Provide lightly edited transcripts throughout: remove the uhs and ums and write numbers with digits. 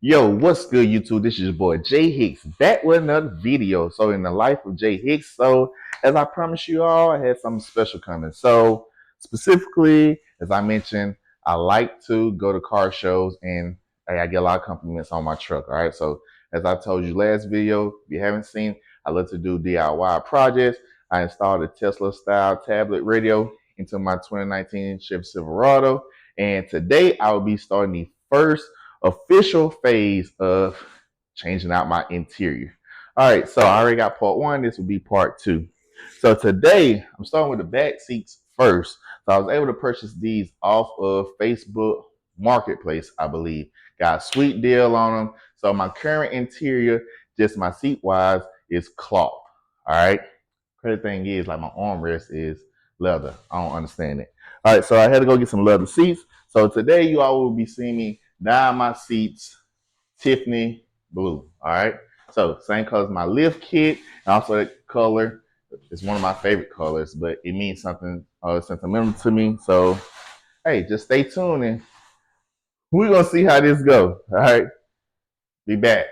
Yo, what's good, YouTube? This is your boy Jay Hicks back with another video. So, in the life of Jay Hicks, as I promised you all, I had something special coming. So, specifically, as I mentioned, I like to go to car shows and hey, I get a lot of compliments on my truck. All right. So, as I told you last video, if you haven't seen, I love to do DIY projects. I installed a Tesla style tablet radio into my 2019 Chevy Silverado. And today I will be starting the first official phase of changing out my interior. All right, so I already got part one. This will be part two. So today I'm starting with the back seats first. So I was able to purchase these off of Facebook Marketplace, I believe. Got a sweet deal on them. So my current interior, just my seat wise, is cloth. All right. Crazy thing is, like my armrest is leather. I don't understand it. All right, so I had to go get some leather seats. So today you all will be seeing me dye my seats Tiffany blue. All right. So same color as my lift kit, and also that color is one of my favorite colors, but it means something sentimental to me. So hey, just stay tuned and we're gonna see how this goes. All right. Be back.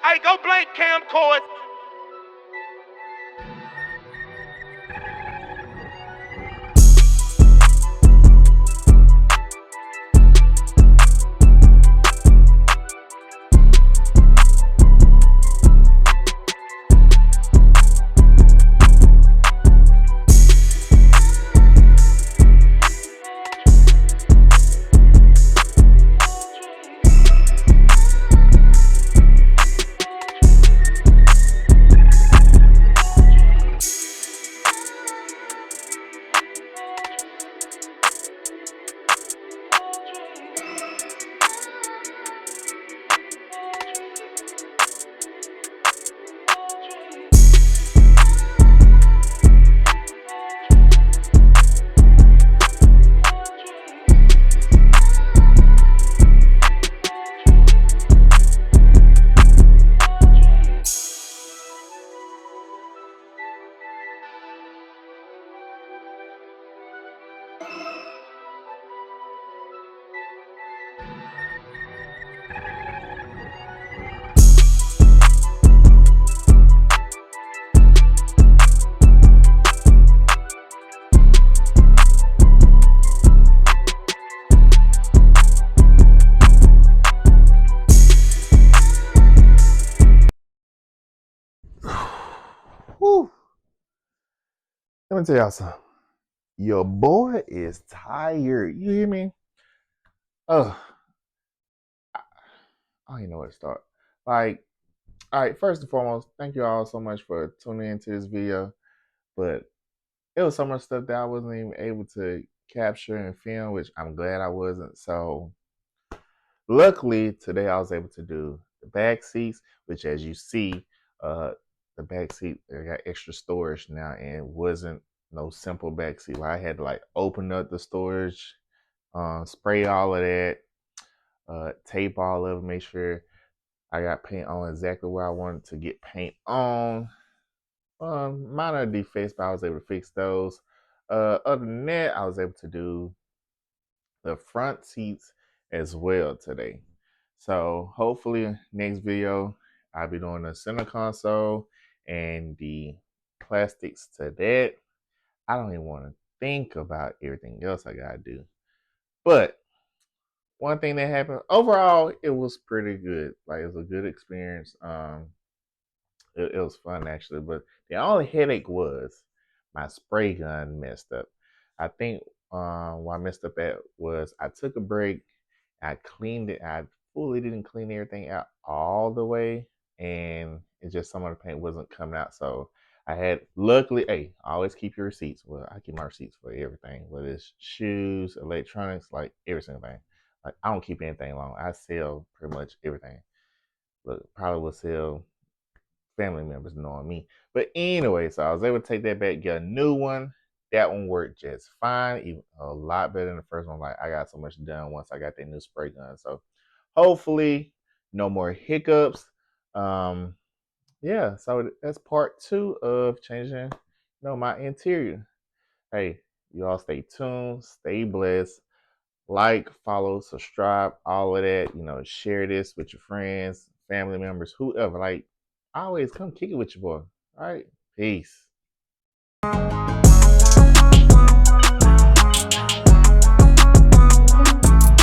Hey, go blank camcord. Whew. Let me tell y'all something. Your boy is tired. You hear me? Oh, I don't even know where to start. Like, all right, first and foremost, thank you all so much for tuning into this video. But it was so much stuff that I wasn't even able to capture and film, which I'm glad I wasn't. So luckily today I was able to do the back seats, which as you see, the back seat I got extra storage now, and it wasn't no simple back seat where I had to like open up the storage, spray all of that, tape all of it, make sure I got paint on exactly where I wanted to get paint on. Minor defects, but I was able to fix those. Other than that, I was able to do the front seats as well today. So hopefully next video I'll be doing the center console and the plastics to that. I don't even want to think about everything else I gotta do. But one thing that happened overall, it was pretty good. Like it was a good experience. It was fun actually, but the only headache was my spray gun messed up. I think what I messed up at was I took a break, I cleaned it, I fully didn't clean everything out all the way, and it's just some of the paint wasn't coming out. So I had luckily, hey, always keep your receipts. Well, I keep my receipts for everything, whether it's shoes, electronics, like every single thing. Like I don't keep anything long. I sell pretty much everything. Look, probably will sell family members knowing me. But anyway, so I was able to take that back, get a new one. That one worked just fine, even a lot better than the first one. Like I got so much done once I got that new spray gun. So hopefully no more hiccups. Um, yeah, so that's part 2 of changing, my interior. Hey, you all stay tuned, stay blessed. Like, follow, subscribe, all of that. Share this with your friends, family members, whoever. Like, always come kick it with your boy. All right, peace.